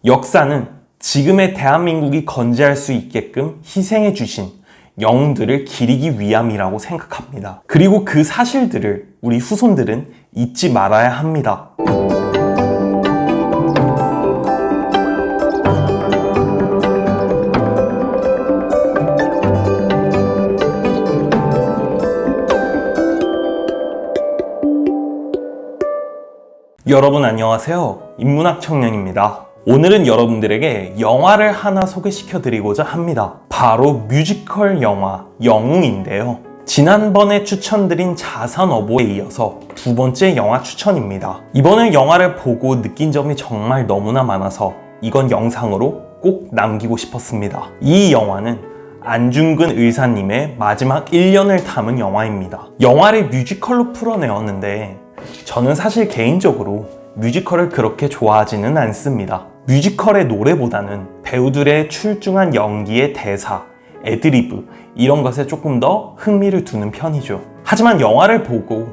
역사는 지금의 대한민국이 건재할 수 있게끔 희생해 주신 영웅들을 기리기 위함이라고 생각합니다. 그리고 그 사실들을 우리 후손들은 잊지 말아야 합니다. 여러분 안녕하세요. 인문학 청년입니다. 오늘은 여러분들에게 영화를 하나 소개시켜 드리고자 합니다. 바로 뮤지컬 영화 영웅인데요. 지난번에 추천드린 자선어보에 이어서 두 번째 영화 추천입니다. 이번에 영화를 보고 느낀 점이 정말 너무나 많아서 이건 영상으로 꼭 남기고 싶었습니다. 이 영화는 안중근 의사님의 마지막 1년을 담은 영화입니다. 영화를 뮤지컬로 풀어내었는데 저는 사실 개인적으로 뮤지컬을 그렇게 좋아하지는 않습니다. 뮤지컬의 노래보다는 배우들의 출중한 연기의 대사, 애드리브 이런 것에 조금 더 흥미를 두는 편이죠. 하지만 영화를 보고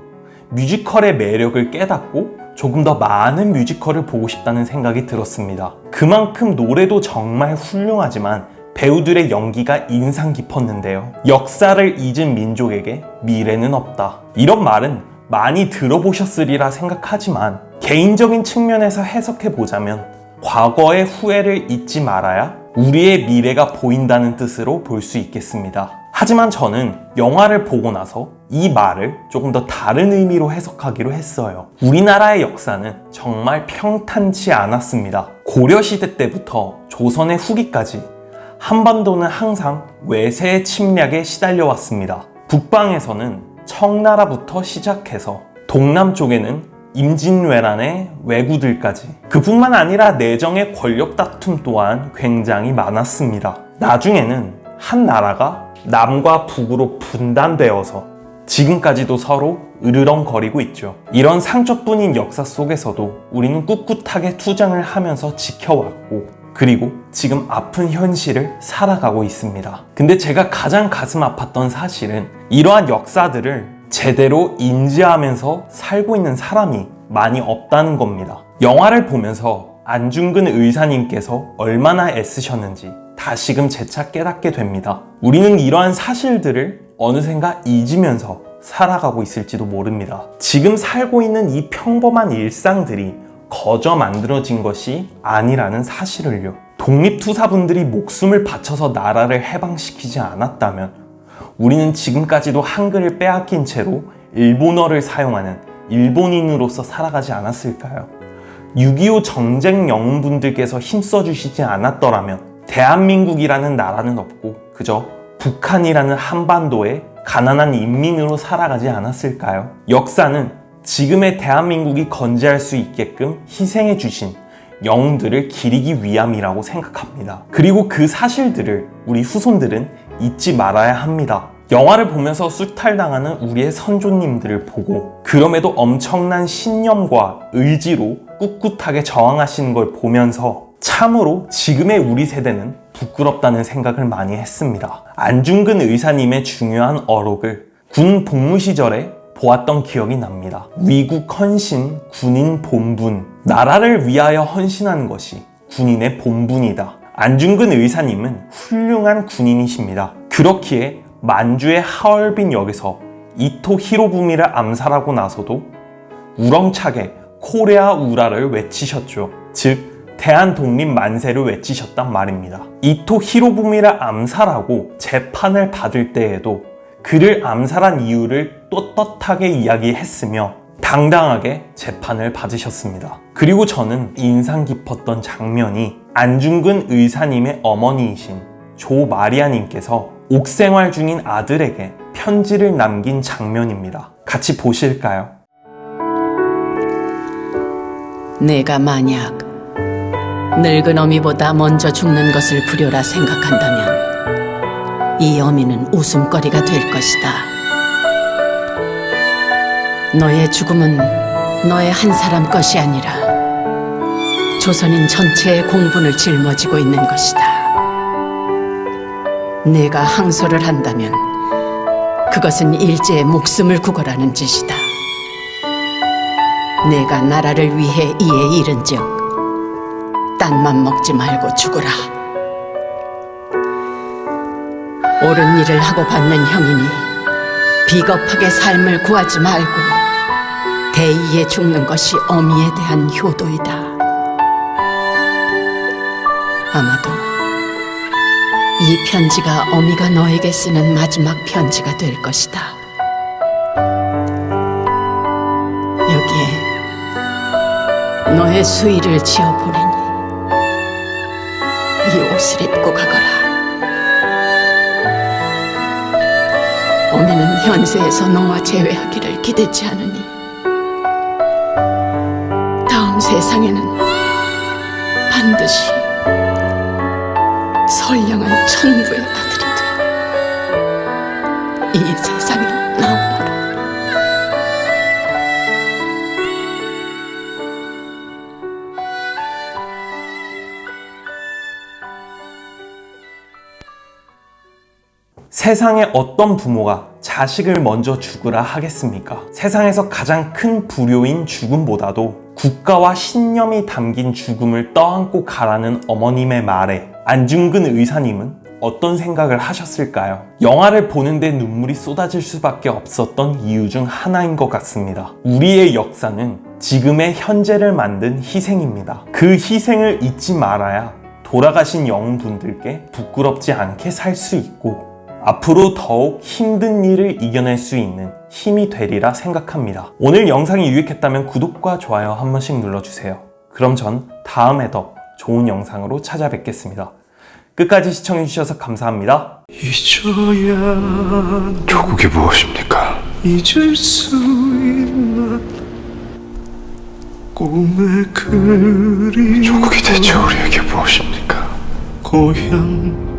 뮤지컬의 매력을 깨닫고 조금 더 많은 뮤지컬을 보고 싶다는 생각이 들었습니다. 그만큼 노래도 정말 훌륭하지만 배우들의 연기가 인상 깊었는데요. 역사를 잊은 민족에게 미래는 없다. 이런 말은 많이 들어보셨으리라 생각하지만 개인적인 측면에서 해석해보자면 과거의 후회를 잊지 말아야 우리의 미래가 보인다는 뜻으로 볼 수 있겠습니다. 하지만 저는 영화를 보고 나서 이 말을 조금 더 다른 의미로 해석하기로 했어요. 우리나라의 역사는 정말 평탄치 않았습니다. 고려시대 때부터 조선의 후기까지 한반도는 항상 외세의 침략에 시달려왔습니다. 북방에서는 청나라부터 시작해서 동남쪽에는 임진왜란의 왜구들까지, 그뿐만 아니라 내정의 권력 다툼 또한 굉장히 많았습니다. 나중에는 한 나라가 남과 북으로 분단되어서 지금까지도 서로 으르렁거리고 있죠. 이런 상처뿐인 역사 속에서도 우리는 꿋꿋하게 투쟁을 하면서 지켜왔고, 그리고 지금 아픈 현실을 살아가고 있습니다. 근데 제가 가장 가슴 아팠던 사실은 이러한 역사들을 제대로 인지하면서 살고 있는 사람이 많이 없다는 겁니다. 영화를 보면서 안중근 의사님께서 얼마나 애쓰셨는지 다시금 재차 깨닫게 됩니다. 우리는 이러한 사실들을 어느샌가 잊으면서 살아가고 있을지도 모릅니다. 지금 살고 있는 이 평범한 일상들이 거저 만들어진 것이 아니라는 사실을요. 독립투사분들이 목숨을 바쳐서 나라를 해방시키지 않았다면 우리는 지금까지도 한글을 빼앗긴 채로 일본어를 사용하는 일본인으로서 살아가지 않았을까요? 6.25 전쟁 영웅분들께서 힘써주시지 않았더라면 대한민국이라는 나라는 없고 그저 북한이라는 한반도에 가난한 인민으로 살아가지 않았을까요? 역사는 지금의 대한민국이 건재할 수 있게끔 희생해 주신 영웅들을 기리기 위함이라고 생각합니다. 그리고 그 사실들을 우리 후손들은 잊지 말아야 합니다. 영화를 보면서 수탈당하는 우리의 선조님들을 보고 그럼에도 엄청난 신념과 의지로 꿋꿋하게 저항하시는 걸 보면서 참으로 지금의 우리 세대는 부끄럽다는 생각을 많이 했습니다. 안중근 의사님의 중요한 어록을 군 복무 시절에 보았던 기억이 납니다. 위국 헌신, 군인 본분. 나라를 위하여 헌신하는 것이 군인의 본분이다. 안중근 의사님은 훌륭한 군인이십니다. 그렇기에 만주의 하얼빈 역에서 이토 히로부미를 암살하고 나서도 우렁차게 코레아 우라를 외치셨죠. 즉 대한독립 만세를 외치셨단 말입니다. 이토 히로부미를 암살하고 재판을 받을 때에도 그를 암살한 이유를 떳떳하게 이야기했으며 당당하게 재판을 받으셨습니다. 그리고 저는 인상 깊었던 장면이 안중근 의사님의 어머니이신 조 마리아님께서 옥생활 중인 아들에게 편지를 남긴 장면입니다. 같이 보실까요? 내가 만약 늙은 어미보다 먼저 죽는 것을 불효라 생각한다면 이 어미는 웃음거리가 될 것이다. 너의 죽음은 너의 한 사람 것이 아니라 조선인 전체의 공분을 짊어지고 있는 것이다. 내가 항소를 한다면 그것은 일제의 목숨을 구걸하는 짓이다. 내가 나라를 위해 이에 이른즉 딴맘 먹지 말고 죽으라. 옳은 일을 하고 받는 형이니 비겁하게 삶을 구하지 말고 대의에 죽는 것이 어미에 대한 효도이다. 아마도 이 편지가 어미가 너에게 쓰는 마지막 편지가 될 것이다. 여기에 너의 수의를 지어보내니 이 옷을 입고 가거라. 어미는 현세에서 너와 재회하기를 기대치 않으니 다음 세상에는 반드시 선량한 천부의 아들이 되어 이 세상에 나오너라. 세상에 어떤 부모가 자식을 먼저 죽으라 하겠습니까? 세상에서 가장 큰 불효인 죽음보다도 국가와 신념이 담긴 죽음을 떠안고 가라는 어머님의 말에 안중근 의사님은 어떤 생각을 하셨을까요? 영화를 보는데 눈물이 쏟아질 수밖에 없었던 이유 중 하나인 것 같습니다. 우리의 역사는 지금의 현재를 만든 희생입니다. 그 희생을 잊지 말아야 돌아가신 영웅분들께 부끄럽지 않게 살 수 있고 앞으로 더욱 힘든 일을 이겨낼 수 있는 힘이 되리라 생각합니다. 오늘 영상이 유익했다면 구독과 좋아요 한 번씩 눌러주세요. 그럼 전 다음에 더 좋은 영상으로 찾아뵙겠습니다. 끝까지 시청해주셔서 감사합니다. 잊어야 조국이 무엇입니까? 잊을 수 있나 꿈의 그림 조국이 대체 우리에게 무엇입니까? 고향